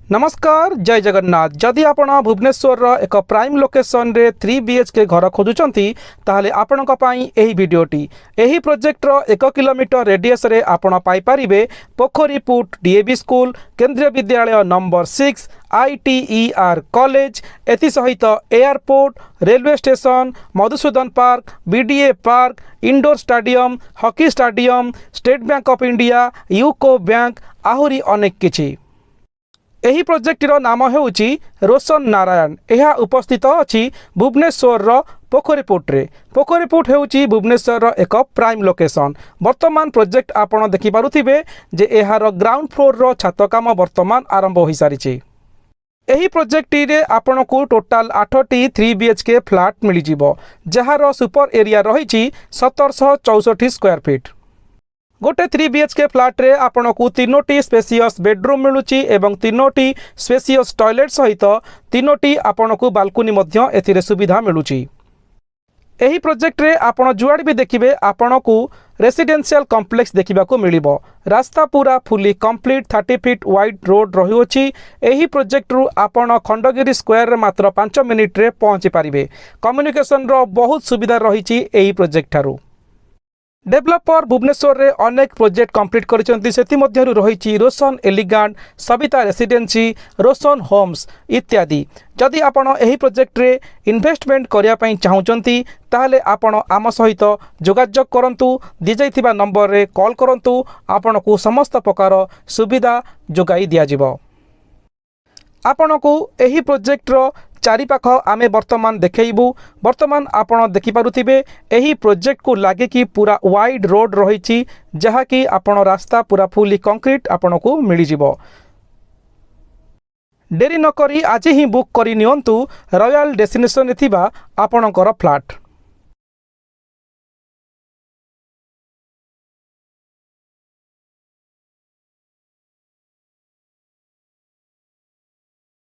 नमस्कार जय जगन्नाथ। जदि आपण भुवनेश्वर एक प्राइम लोकेशन रे 3 BHK घर खोजुचंती ताहले आपणक पई एही वीडियोटी एही प्रोजेक्ट रो 1 किलोमीटर रेडियस रे आपण पाई परिबे पोखरीपुट DAV स्कूल केंद्रीय विद्यालय नंबर 6 ITER कॉलेज एथि सहित airport railway station Madhusudan park BDA park indoor stadium hockey stadium State Bank of India UCO bank आहुरी अनेक किछि। एही प्रोजेक्टर नाम हेउची रोशन नारायण। यह उपस्थित अछि भुवनेश्वर पोखरीपुट रे। पोखरीपुट हेउची भुवनेश्वर एक प्राइम लोकेशन। वर्तमान प्रोजेक्ट आपण देखि पारुथिबे जे एहार ग्राउंड फ्लोर रो छात काम वर्तमान आरंभ होई सारिछि। एही प्रोजेक्ट रे आपण को टोटाल 8टी 3 BHK फ्लैट मिली जिवो जहार सुपर एरिया रहिछि 1764 स्क्वायर फीट। गोटे 3 BHK फ्लैट रे आपण को 3टी स्पेसियस बेडरूम मिलुची एवं 3टी स्पेसियस टॉयलेट सहित 3टी आपण को बालकनी मध्य एथिरे सुविधा मिलुची। एही प्रोजेक्ट रे आपण जुआड भी देखिबे आपण को रेसिडेंशियल कॉम्प्लेक्स देखिबा को मिलिबो। रास्ता पूरा fully complete 30 feet wide road रहियोची। एही प्रोजेक्ट रु आपण खंडगिरी स्क्वायर रे मात्र 5 मिनिट रे पहुंची पारिबे। कम्युनिकेशन रो बहुत सुविधा रहिची एही प्रोजेक्ट थारु। डेवलपर भुवनेश्वर रे अनेक प्रोजेक्ट कंप्लीट करिसेंती सेति मध्यरु रहिछि रोशन एलिगेंट सविता रेसिडेंसी रोशन होम्स इत्यादि। जदि आपण एही प्रोजेक्ट रे इन्वेस्टमेंट करिया पई चाहुचंती ताहले आपण आम सहित जोगाजोग करंतु। दि जाइथिबा नंबर रे कॉल करंतु। आपण को समस्त प्रकार सुविधा जोगाई दिया जिवो। आपण को एही प्रोजेक्ट रो चारि पाख आमे वर्तमान देखैबू। वर्तमान आपण देखि पारुथिबे एही प्रोजेक्ट को लागे कि पूरा वाइड रोड रहिछि जहा कि आपण रास्ता पूरा फुली कंक्रीट आपण को मिली जिवो। डेरी न करी आज ही बुक करि नियंतु रॉयल डेस्टिनेशन थिबा आपणकर फ्लैट।